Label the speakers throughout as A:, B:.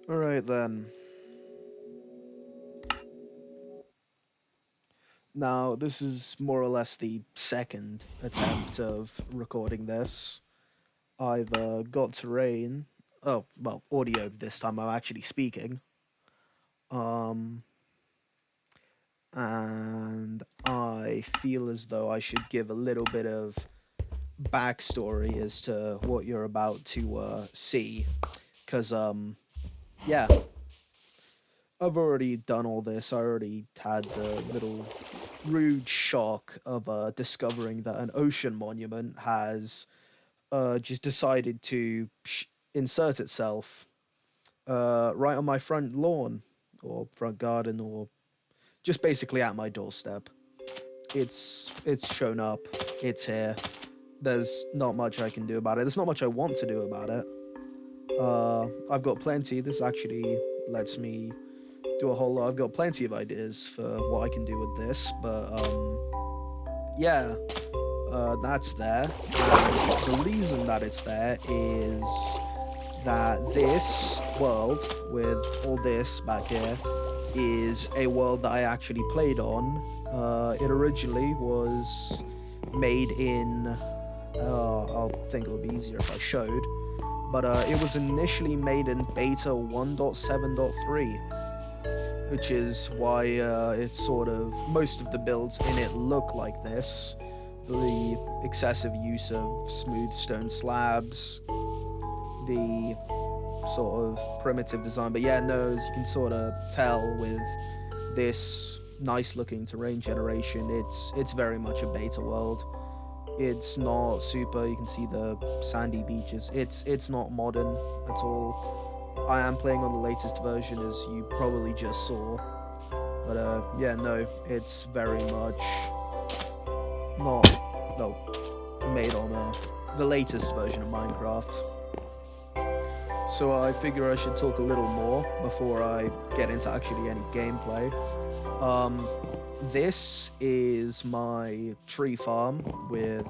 A: Alright then. Now, this is more or less the second attempt of recording this. I've got terrain. Oh, well, audio this time. I'm actually speaking. Um, and I feel as though I should give a little bit of backstory as to what you're about to see. Because, yeah, I've already done all this. I already had the little rude shock of discovering that an ocean monument has just decided to insert itself right on my front lawn or front garden or just basically at my doorstep. It's shown up. It's here. There's not much I can do about it. There's not much I want to do about it. I've got plenty. This actually lets me do a whole lot. I've got plenty of ideas for what I can do with this, but yeah, that's there. And the reason that it's there is that this world, with all this back here, is a world that I actually played on. It originally was made in. I think it would be easier if I showed. But it was initially made in beta 1.7.3, which is why it's sort of most of the builds in it look like this. The excessive use of smooth stone slabs, the sort of primitive design. But yeah, no, as you can sort of tell with this nice looking terrain generation, it's very much a beta world. It's not super. You can see the sandy beaches. It's not modern at all. I am playing on the latest version, as you probably just saw. But yeah, no, it's very much not no made on the latest version of Minecraft. So I figure I should talk a little more before I get into actually any gameplay. Um, this is my tree farm with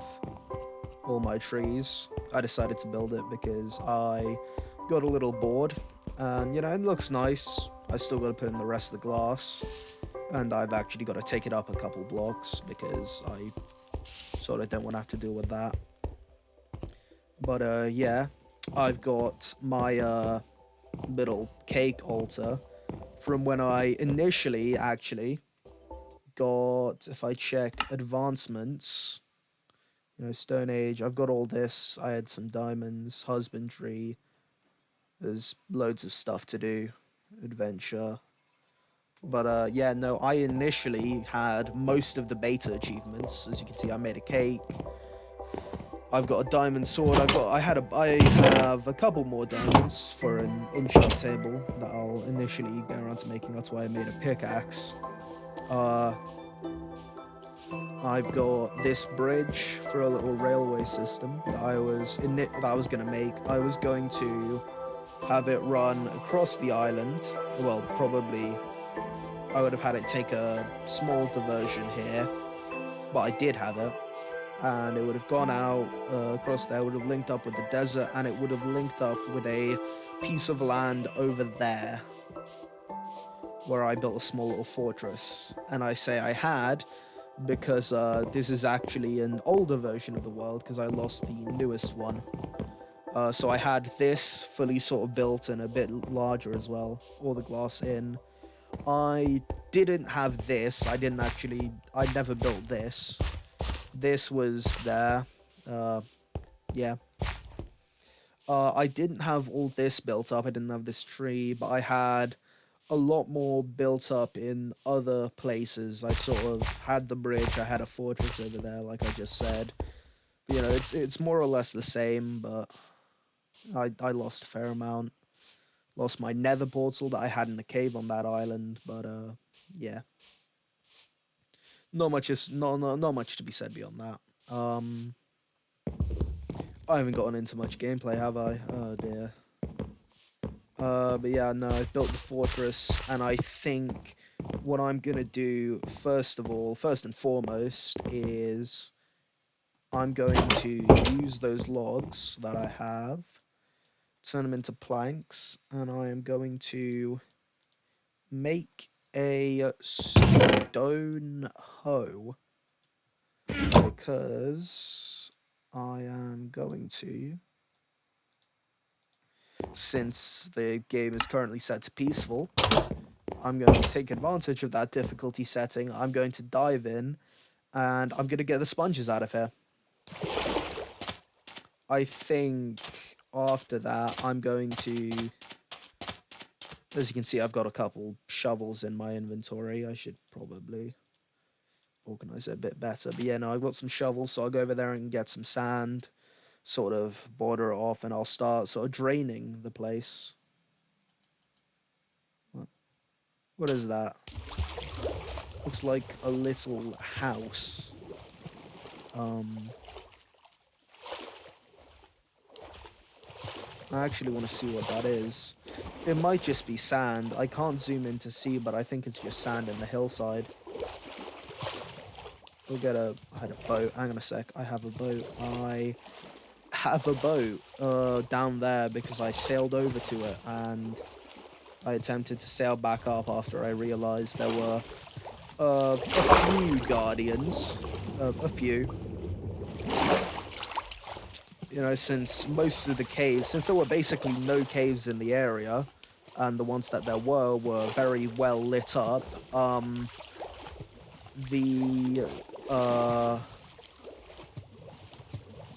A: all my trees. I decided to build it because I got a little bored, and you know, it looks nice. I still got to put in the rest of the glass, and I've actually got to take it up a couple blocks because I sort of don't want to have to deal with that. But yeah, I've got my little cake altar from when I initially actually got, if I check advancements, you know, Stone Age, I've got all this. I had some diamonds, husbandry, there's loads of stuff to do, adventure. But yeah, no, I initially had most of the beta achievements. As you can see, I made a cake. I've got a diamond sword. I have a couple more diamonds for an enchant table that I'll initially get around to making. That's why I made a pickaxe. Uh, I've got this bridge for a little railway system that I was gonna make. I was going to have it run across the island. Well, probably I would have had it take a small diversion here, but I did have it, and it would have gone out across there, would have linked up with the desert, and it would have linked up with a piece of land over there where I built a small little fortress. And I say I had because this is actually an older version of the world because I lost the newest one. So I had this fully sort of built and a bit larger as well, all the glass in. I didn't have this. I never built this. This was there. Yeah. I didn't have all this built up. I didn't have this tree, but I had a lot more built up in other places. I sort of had the bridge. I had a fortress over there, like I just said. But, you know, it's more or less the same, but I lost a fair amount. Lost my nether portal that I had in the cave on that island, but yeah, not much to be said beyond that. I haven't gotten into much gameplay, have I? Oh dear. But yeah, no, I've built the fortress, and I think what I'm gonna do first of all, first and foremost, is I'm going to use those logs that I have turn them into planks, and I am going to make a stone hoe because I am going to, since the game is currently set to peaceful, I'm going to take advantage of that difficulty setting. I'm going to dive in and I'm going to get the sponges out of here. I think after that, I'm going to, as you can see, I've got a couple shovels in my inventory. I should probably organize it a bit better. But yeah, no, I've got some shovels, so I'll go over there and get some sand, sort of border it off, and I'll start sort of draining the place. What is that? Looks like a little house. I actually want to see what that is. It might just be sand. I can't zoom in to see, but I think it's just sand in the hillside. We'll get a... I had a boat. Hang on a sec. I have a boat. I have a boat down there because I sailed over to it and I attempted to sail back up after I realized there were a few guardians. A few. You know, since most of the caves, since there were basically no caves in the area, and the ones that there were very well lit up,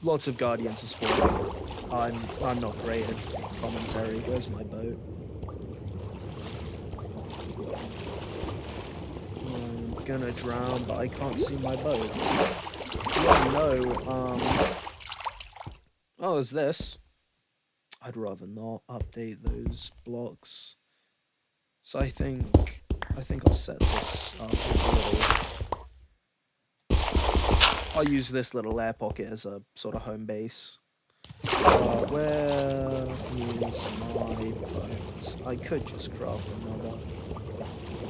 A: lots of guardians are spawning. I'm not great at commentary. Where's my boat? I'm gonna drown, but I can't see my boat. Yeah, no, oh, is this? I'd rather not update those blocks. So I think I'll set this up as a little... I'll use this little air pocket as a sort of home base. Where is my boat? I could just craft another.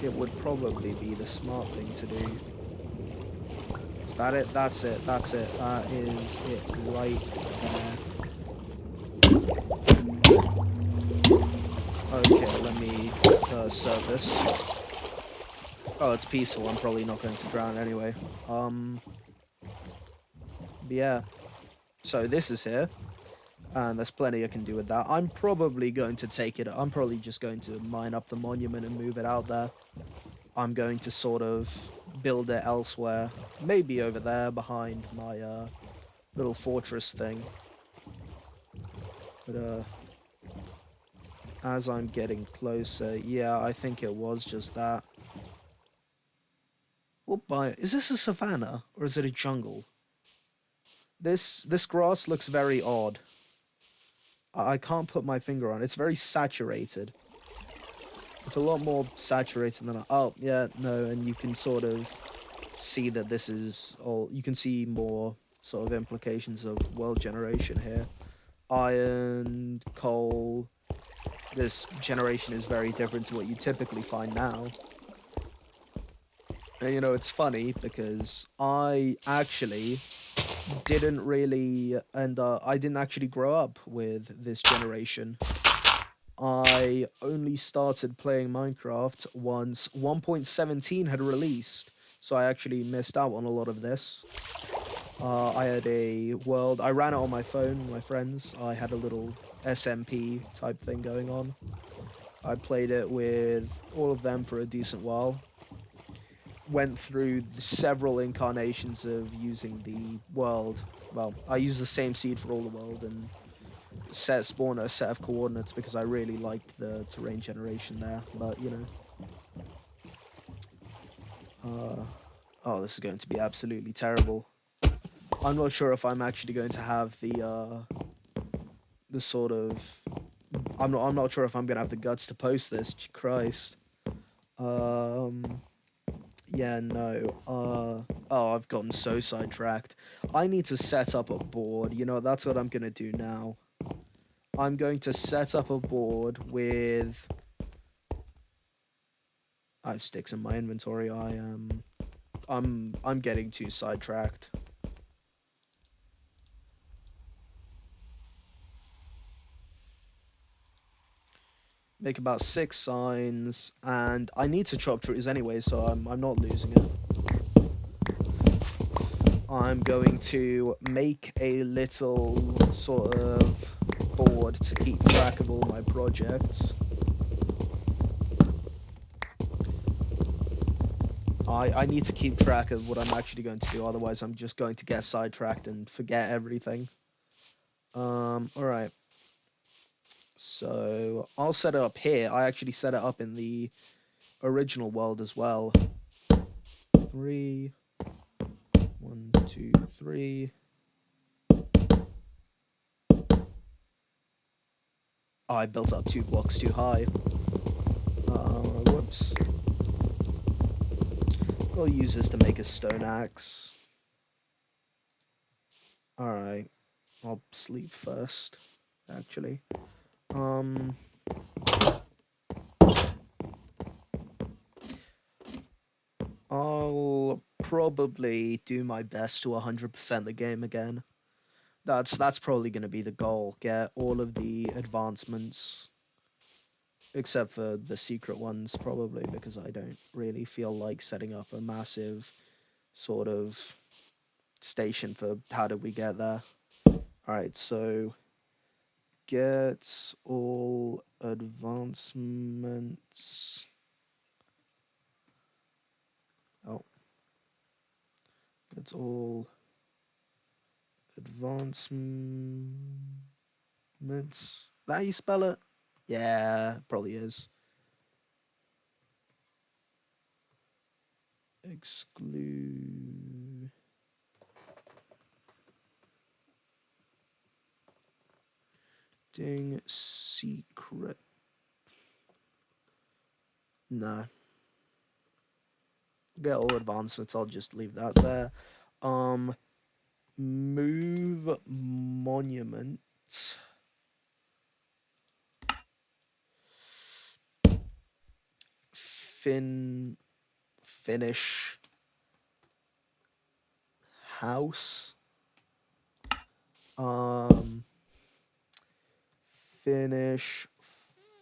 A: It would probably be the smart thing to do. Is that it? That's it. That's it. That is it right there. Okay, let me service. Oh, it's peaceful. I'm probably not going to drown anyway. Yeah. So this is here. And there's plenty I can do with that. I'm probably going to take it. I'm probably just going to mine up the monument and move it out there. I'm going to sort of build it elsewhere. Maybe over there behind my little fortress thing. But as I'm getting closer, yeah, I think it was just that. Is this a savanna or is it a jungle? This grass looks very odd. I can't put my finger on it. It's very saturated. It's a lot more saturated than oh, yeah, no, and you can sort of see that this is all... You can see more sort of implications of world generation here. Iron, coal... This generation is very different to what you typically find now. And, you know, it's funny because I actually didn't really... I didn't actually grow up with this generation. I only started playing Minecraft once 1.17 had released, so I actually missed out on a lot of this. I had a world... I ran it on my phone with my friends. I had a little SMP type thing going on. I played it with all of them for a decent while. Went through several incarnations of using the world. Well, I used the same seed for all the world and spawn a set of coordinates because I really liked the terrain generation there, but you know. Oh, this is going to be absolutely terrible. I'm not sure if I'm actually going to have the sort of... I'm not sure if I'm gonna have the guts to post this. Christ. Yeah, no. Oh, I've gotten so sidetracked. I need to set up a board. You know, that's what I'm gonna do now. I'm going to set up a board with... I have sticks in my inventory. I'm getting too sidetracked. make about 6 signs, and I need to chop trees anyway, so I'm not losing it. I'm going to make a little sort of board to keep track of all my projects. I need to keep track of what I'm actually going to do, otherwise I'm just going to get sidetracked and forget everything. Alright. So, I'll set it up here. I actually set it up in the original world as well. 3. 1, 2, 3. Oh, I built up 2 blocks too high. Whoops. We'll use this to make a stone axe. Alright. I'll sleep first, actually. I'll probably do my best to 100% the game again. That's probably going to be the goal. Get all of the advancements, except for the secret ones, probably, because I don't really feel like setting up a massive sort of station for how did we get there. Alright, so get all advancements. Oh. It's all advancements. That how you spell it? Yeah, probably is. Exclude. Ding secret. No. Get all advancements, I'll just leave that there. Move monument. Finish house. Finish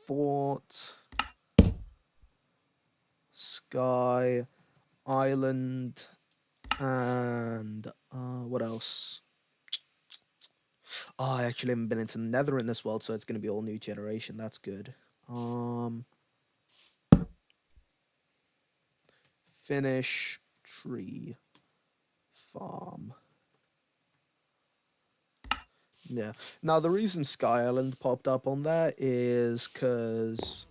A: fort. Sky island. And what else? Oh, I actually haven't been into the Nether in this world, so it's going to be all new generation. That's good. Finish tree farm. Yeah. Now, the reason Sky Island popped up on there is because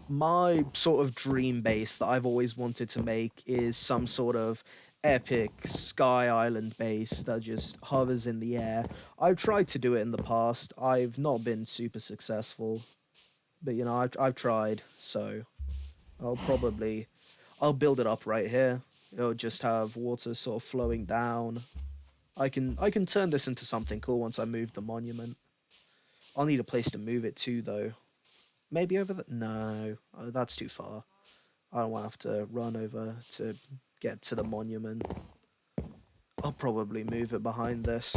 A: my sort of dream base that I've always wanted to make is some sort of epic Sky Island base that just hovers in the air. I've tried to do it in the past. I've not been super successful, but you know, I've tried. So I'll build it up right here. It'll just have water sort of flowing down. I can turn this into something cool once I move the monument. I'll need a place to move it to though. Maybe over the... No, that's too far. I don't want to have to run over to get to the monument. I'll probably move it behind this.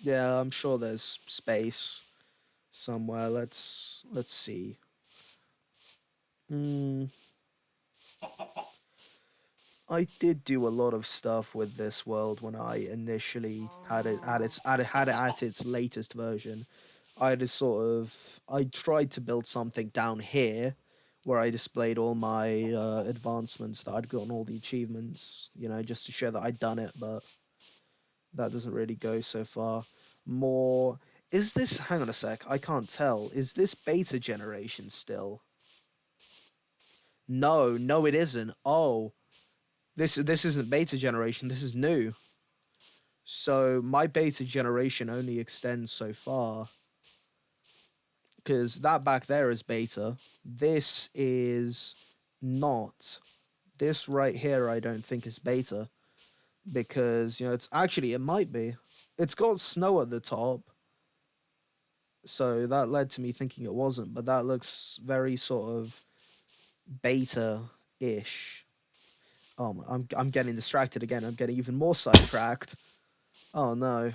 A: Yeah, I'm sure there's space somewhere. Let's see. I did do a lot of stuff with this world when I initially had it at its latest version. I tried to build something down here where I displayed all my advancements that I'd gotten all the achievements, you know, just to show that I'd done it, but that doesn't really go so far. More is this hang on a sec, I can't tell. Is this beta generation still? No, it isn't. Oh, this isn't beta generation, this is new. So my beta generation only extends so far. Because that back there is beta. This is not. This right here I don't think is beta. Because, you know, it's actually, it might be. It's got snow at the top. So that led to me thinking it wasn't. But that looks very sort of beta-ish. Oh, I'm getting distracted again. I'm getting even more sidetracked. Oh no.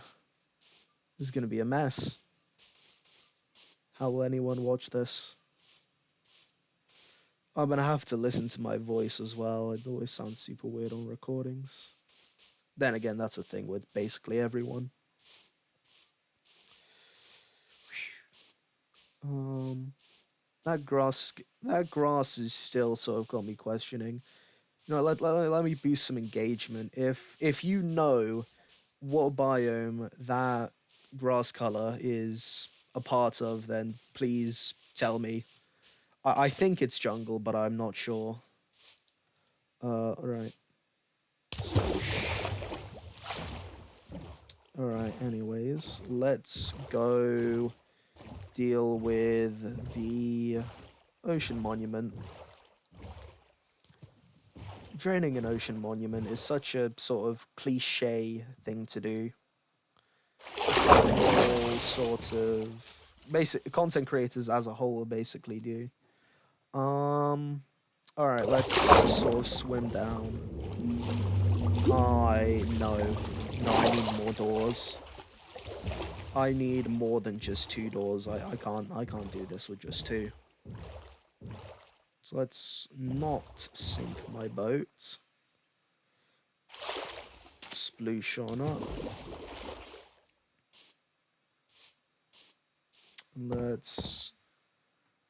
A: This is going to be a mess. How will anyone watch this? I'm gonna have to listen to my voice as well. It always sounds super weird on recordings. Then again, that's a thing with basically everyone. Um, that grass is still sort of got me questioning. You know, let me boost some engagement. If you know what biome that grass color is a part of, then please tell me. I think it's jungle, but I'm not sure. Alright. Alright, anyways, let's go deal with the ocean monument. Draining an ocean monument is such a sort of cliche thing to do. All sorts of basic content creators as a whole basically do. All right, let's sort of swim down. No, I need more doors. I need more than just 2 doors. I can't do this with just 2. So let's not sink my boat. Sploosh on up. Let's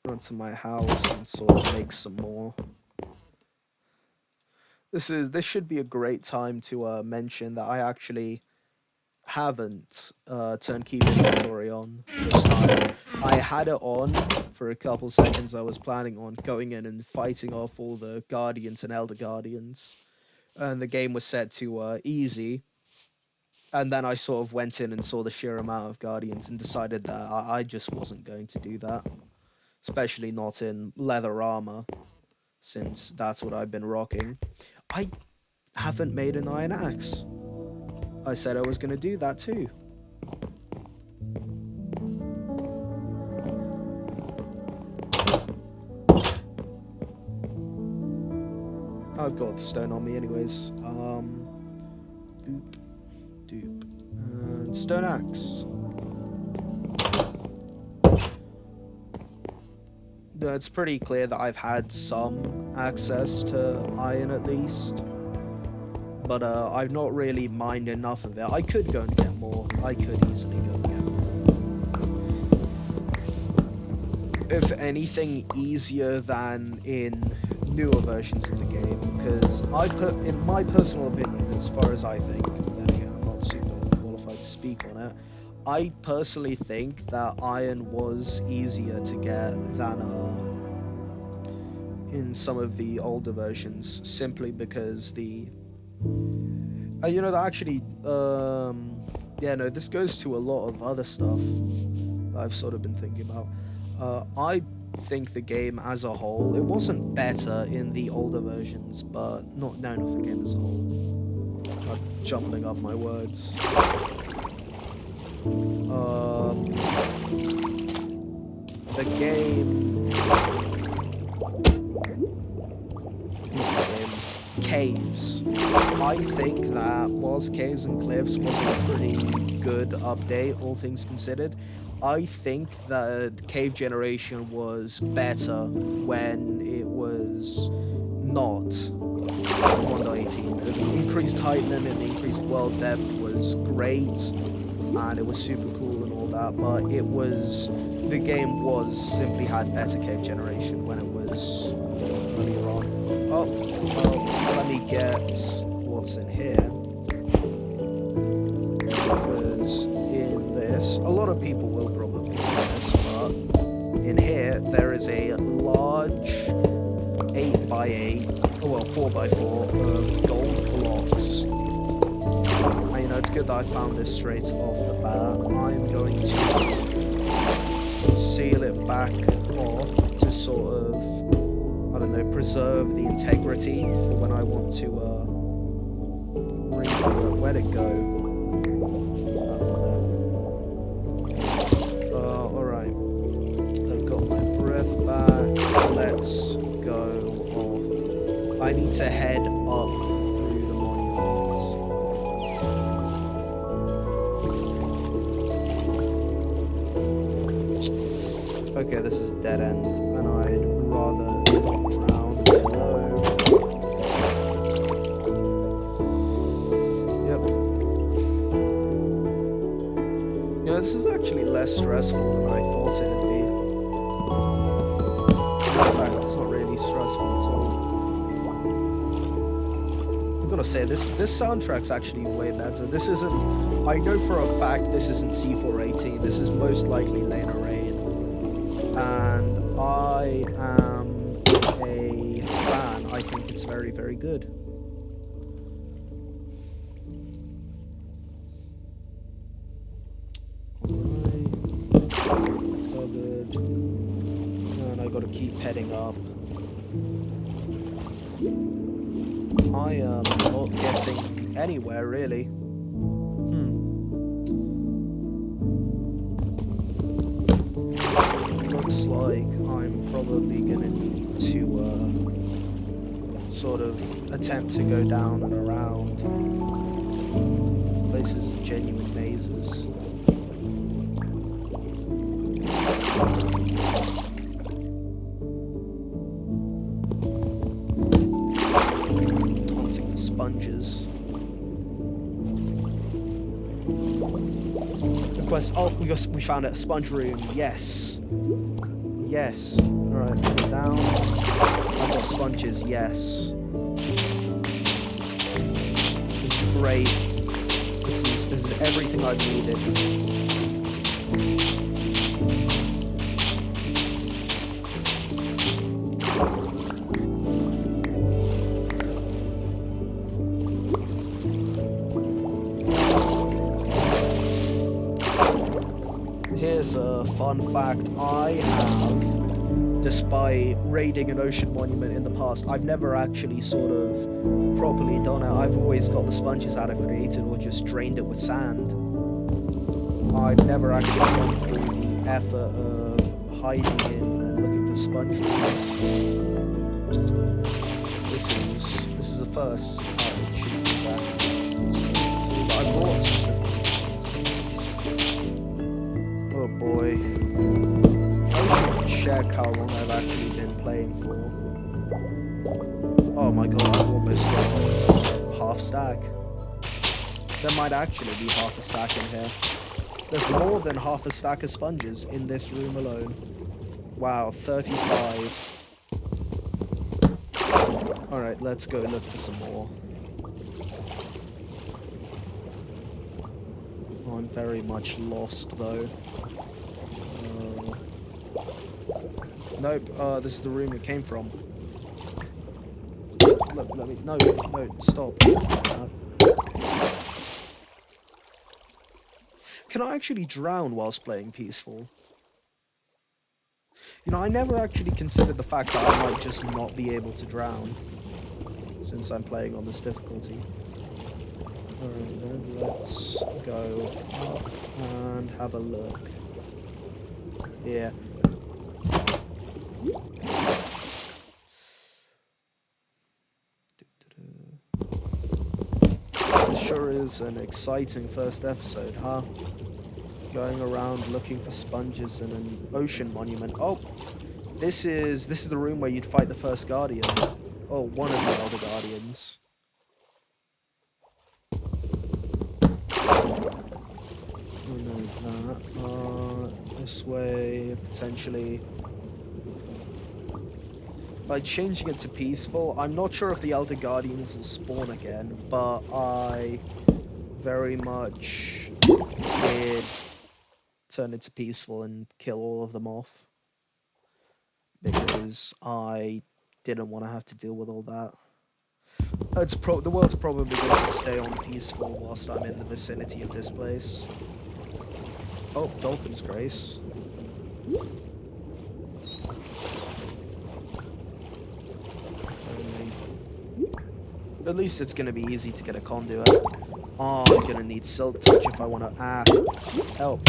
A: run to my house and sort of make some more. This should be a great time to mention that I actually haven't turned keep inventory on this time. I had it on for a couple seconds. I was planning on going in and fighting off all the guardians and elder guardians, and the game was set to easy. And then I sort of went in and saw the sheer amount of guardians and decided that I just wasn't going to do that, especially not in leather armor, since that's what I've been rocking. I haven't made an iron axe. I said I was going to do that too. I've got the stone on me anyways. Boop, doop, and stone axe. It's pretty clear that I've had some access to iron at least, but I've not really mined enough of it. I could go and get more. I could easily go and get more. If anything, easier than in newer versions of the game, because in my personal opinion, as far as I think, then again, I'm not super qualified to speak on it, I personally think that iron was easier to get than in some of the older versions, simply because the this goes to a lot of other stuff I've sort of been thinking about. I think the game as a whole, it wasn't better in the older versions, but not the game as a whole. I'm jumbling up my words. The game caves. I think that whilst Caves and Cliffs was a pretty good update, all things considered, I think that Cave Generation was better when it was not 1.18. The increased height limit and the increased world depth was great, and it was super cool and all that, but the game simply had better Cave Generation when it was earlier on. Oh, well, let me get what's in here. Because in this, a lot of people will probably do this, but in here, there is a large 8x8, 4x4 of gold blocks. And, it's good that I found this straight off the bat. I'm going to seal it back off to sort of, preserve the integrity for when I want to where'd it go? Alright. I've got my breath back. Let's go off. I need to head up through the monuments. Okay, this is a dead end, and I'd rather not drown. No. Yep. You know, this is actually less stressful than I thought it'd be. In fact, it's not really stressful at all. I've got to say, this soundtrack's actually way better. This isn't... I know for a fact this isn't C418. This is most likely Lena Raid. And I am a fan. I think it's very, very good. Covered. And I gotta keep heading up. I am not getting anywhere, really. Looks like I'm probably gonna need to sort of attempt to go down and around places of genuine mazes. Hunting for sponges. Request. Oh, we found it. A sponge room. Yes. Yes. Alright, go down. I've got sponges. Yes. This is great. This is everything I've needed. Here's a fun fact. I have, despite raiding an ocean monument in the past, I've never actually sort of properly done it. I've always got the sponges out I've created or just drained it with sand. I've never actually gone through the effort of hiding in and looking for sponge rooms. This is a first. I brought some. Oh boy. I should check how long I've actually been playing for. Oh my god, I've almost got half stack. There might actually be half a stack in here. There's more than half a stack of sponges in this room alone. Wow, 35. Alright, let's go look for some more. Oh, I'm very much lost though. Nope, this is the room it came from. Let me, no, stop. Can I actually drown whilst playing peaceful? You know, I never actually considered the fact that I might just not be able to drown, since I'm playing on this difficulty. Alright then, let's go up and have a look. Yeah. This sure is an exciting first episode, huh? Going around looking for sponges in an ocean monument. Oh, this is the room where you'd fight the first guardian. Oh, one of the elder guardians. This way, potentially. By changing it to peaceful, I'm not sure if the Elder Guardians will spawn again, but I very much did turn it to peaceful and kill all of them off. Because I didn't want to have to deal with all that. The world's probably going to stay on peaceful whilst I'm in the vicinity of this place. Oh, Dolphin's Grace. At least it's going to be easy to get a conduit. Oh, I'm going to need Silk Touch if I want to... help.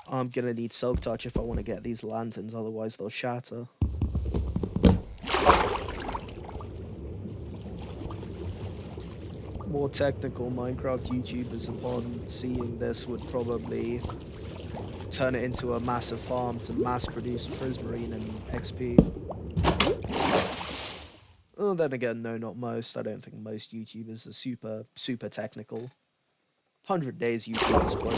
A: I'm going to need Silk Touch if I want to get these lanterns, otherwise they'll shatter. more technical Minecraft YouTubers upon seeing this would probably turn it into a massive farm to mass produce prismarine and XP. Oh, then again, no, not most. I don't think most YouTubers are super technical. 100 Days YouTubers would.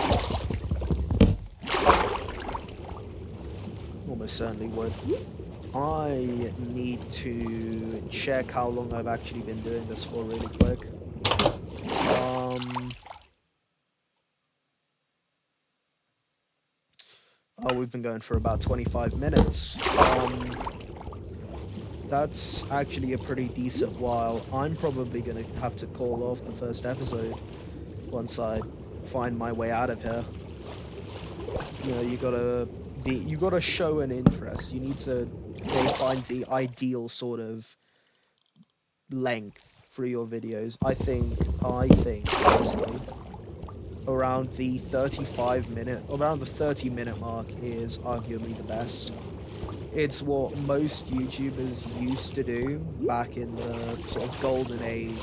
A: Almost certainly would. I need to check how long I've actually been doing this for really quick. Oh, we've been going for about 25 minutes. That's actually a pretty decent while. I'm probably going to have to call off the first episode once I find my way out of here. You know, you gotta show an interest. You need to find the ideal sort of length for your videos. I think personally, around the 30-minute mark is arguably the best. It's what most YouTubers used to do back in the sort of golden age.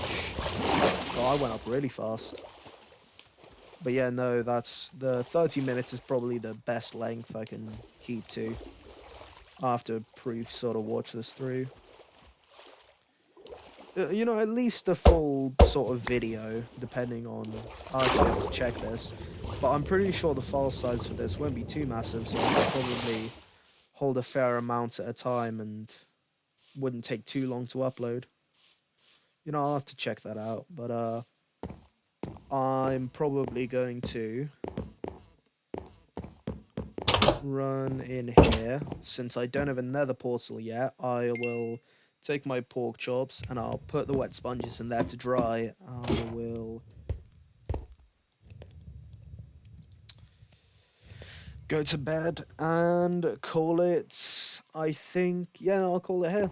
A: Oh, I went up really fast. But yeah, no, that's the 30 minutes is probably the best length I can keep to. I have to sort of watch this through. You know, at least a full sort of video, depending on... I actually have to check this. But I'm pretty sure the file size for this won't be too massive, so I can probably hold a fair amount at a time and wouldn't take too long to upload. You know, I'll have to check that out, but I'm probably going to run in here. Since I don't have a nether portal yet, I will take my pork chops and I'll put the wet sponges in there to dry. I will go to bed and call it, I think, yeah, I'll call it here.